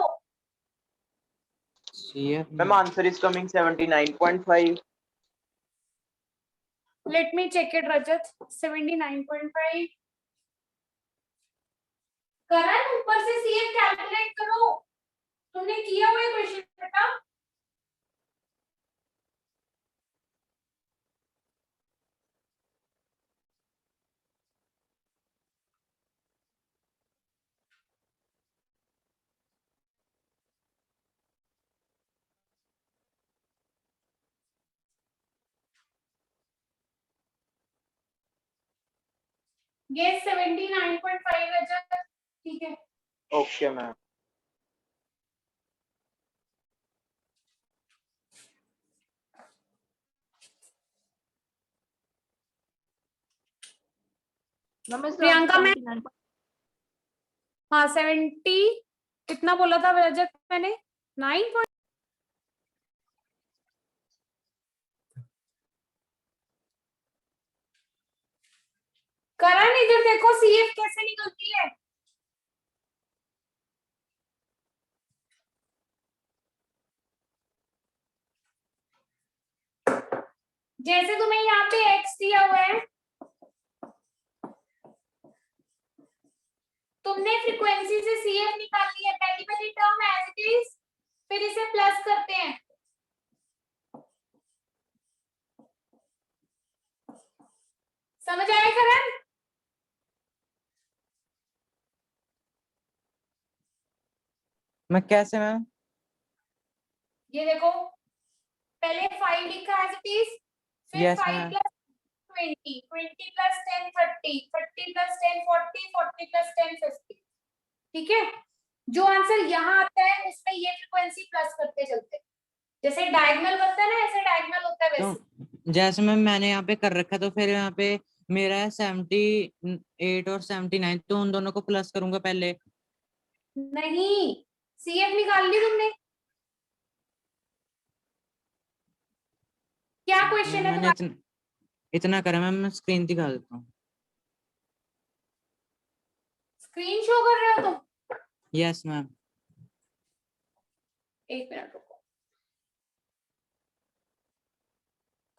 CF Ma'am answer is coming 79.5. Let me check it, Rajat. 79.5. करण ऊपर से CF कैलकुलेट करो। तुमने किया हुआ है क्वेश्चन बेटा? ये 79.5 Rajat। ठीक है। Okay ma'am. मैम इस प्रियंका मैं 79 हाँ 70 कितना बोला था रजत मैंने 9 करण इधर देखो CF कैसे निकलती है। जैसे तुम्हें यहाँ पे x दिया हुआ है, तुमने फ्रीक्वेंसी से CF निकालनी है। पहली वाली टर्म एज इट इज, फिर इसे प्लस करते हैं। समझ आया करण? मैं कैसे मैम? ये देखो, पहले 5 लिखा एज इट इज, फिर Yes, 5 ma'am. Plus 20, 20 plus 10 30, 30 plus 10 40, 40 plus 10 50। ठीक है, जो आंसर यहाँ आता है उसमें ये फ्रीक्वेंसी प्लस करते चलते हैं। जैसे डायगोनल बनता है ना, ऐसे डायगोनल होता है वैसे। तो जैसे मैम मैंने यहाँ पे कर रखा है, तो फिर यहाँ पे मेरा है 78 और 79, तो उन दोनों को प्लस करूंगा पहले। नहीं, CF निकाल ली तुमने? क्या क्वेश्चन है मैंने तुम्हारा? इतना करा मैम, मैं स्क्रीन दिखा देता हूँ। स्क्रीन शो कर रहे हो तुम? Yes ma'am. एक मिनट रुको,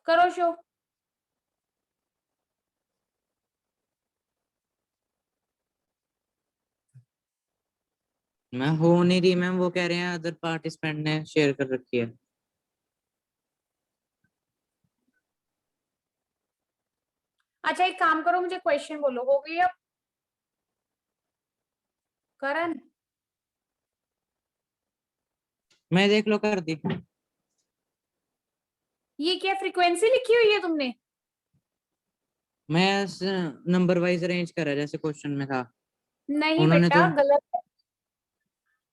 करो शो। मैं हो नहीं रही मैम, वो कह रहे हैं अदर पार्टिसिपेंट ने शेयर कर रखी है। अच्छा एक काम करो, मुझे क्वेश्चन बोलो, हो गई अब? करण मैं देख लो कर दी। ये क्या फ्रीक्वेंसी लिखी हुई है तुमने? मैं नंबर वाइज अरेंज करा जैसे क्वेश्चन में था। नहीं उन्होंने बेटा तो गलत है।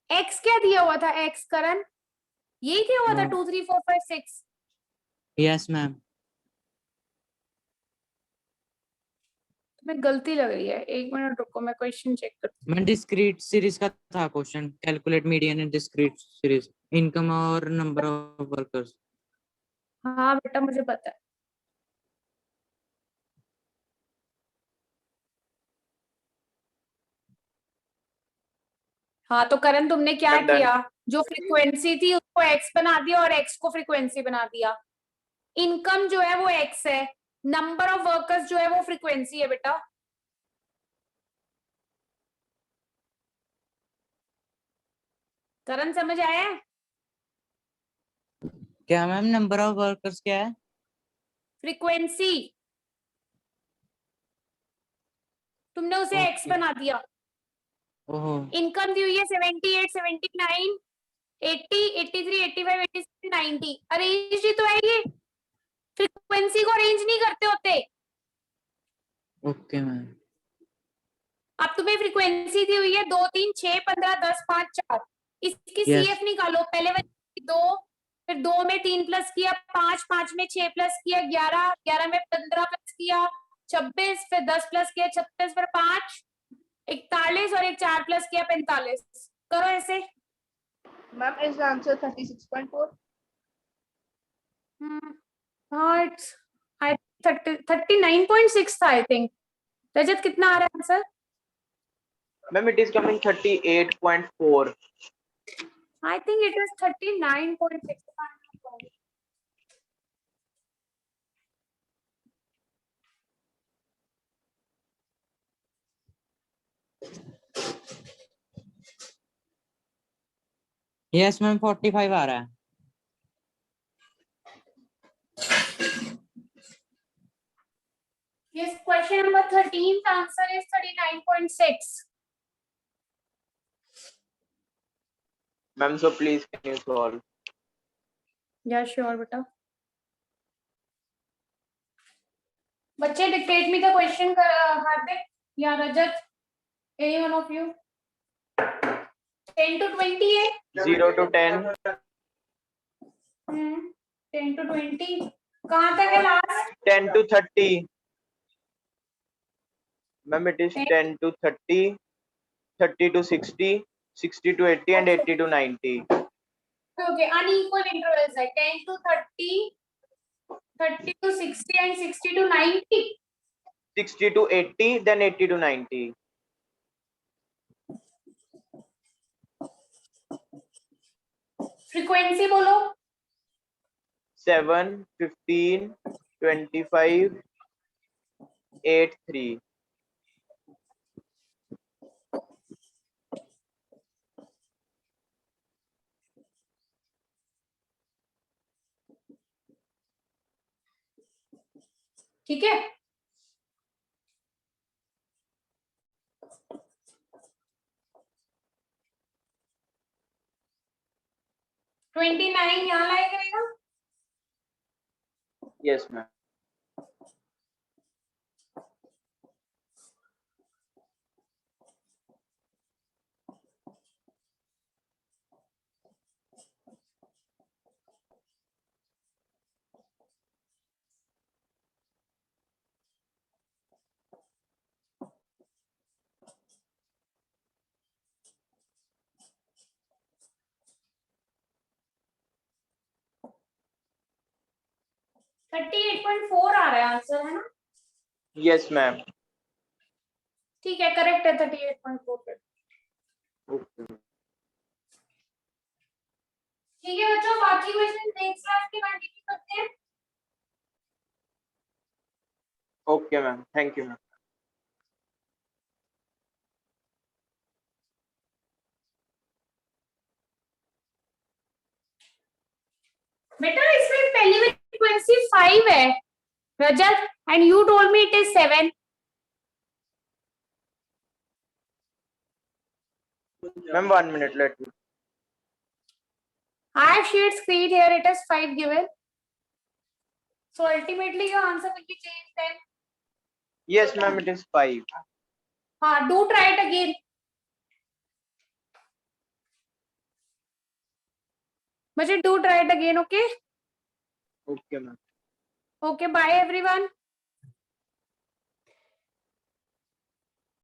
एक्स क्या दिया हुआ था? एक्स करण यही क्या हुआ था? 2 3 4 5 6। Yes ma'am. तुम्हें गलती लग रही है, एक मिनट रुको, मैं क्वेश्चन चेक करती मैं डिस्क्रीट सीरीज का था क्वेश्चन, कैलकुलेट मीडियन इन डिस्क्रीट सीरीज, इनकम और नंबर ऑफ वर्कर्स। हूँ। हाँ बेटा मुझे पता है। हाँ तो करण तुमने क्या I'm done. किया? जो फ्रीक्वेंसी थी उसको एक्स बना दिया और एक्स को फ्रीक्वेंसी बना दिया। इनकम जो है वो एक्स है, नंबर ऑफ वर्कर्स जो है वो फ्रीक्वेंसी है बेटा। करण समझ आया है? क्या मैम नंबर ऑफ वर्कर्स क्या है? फ्रीक्वेंसी। तुमने उसे एक्स ओके। बना दिया। ओहो। इनकम दी हुई है 78 79 80 83 85 86 90। अरेंज ही तो है ये, फ्रीक्वेंसी को अरेंज नहीं करते होते। Okay ma'am. अब तुम्हें फ्रीक्वेंसी दी हुई है 2 3 6 15 10 5 4। इसकी यस। सीएफ निकालो। पहले वाली 2, फिर 2 में 3 प्लस किया 5, 5 में 6 प्लस किया 11, 11 में 15 प्लस किया 26, फिर 10 प्लस किया 36, फिर 5 41 और एक 4 प्लस किया 45। करो ऐसे। Ma'am is the answer 36.4? हाँ इट्स आई 39.6 था आई थिंक। रजत कितना आ रहा है answer? Ma'am, it is coming 38.4. I think it is 39.6। Yes ma'am 45 आ रहा है। Yes, question number 13, the answer is 39.6. Ma'am, so please can you solve? Yeah, sure, beta. बच्चे dictate me the question हार्दिक या रजत, any one of you. 10 to 20 है? 0 to 10. 10 to 20 कहाँ तक है last? 10 to 30. Ma'am, it is 10 to 30, 30 to 60, 60 to 80, and 80 to 90. Okay, unequal intervals है 10 to 30, 30 to 60 and 60 to 90. 60 to 80, then 80 to 90. Frequency बोलो। 7, 15, 25, 8, 3. ठीक है? Twenty nine यहाँ लाया करेगा। Yes, ma'am. थर्टी 38.4 आ रहा है आंसर, है ना? Yes, ma'am. ठीक है, करेक्ट है 38.4। ओके ठीक है बच्चों, बाकी क्वेश्चन नेक्स्ट क्लास के कंटिन्यू करते हैं। Okay ma'am, thank you ma'am. बेटा इसमें पहली में फ्रीक्वेंसी 5 है Rajat, and you told me it is 7। Ma'am 1 minute, let me. I have shared screen here, it is 5 given. So ultimately your answer will be changed then. Yes ma'am, it is 5. Do try it again. But do try it again, okay? Okay ma'am. Okay, bye everyone.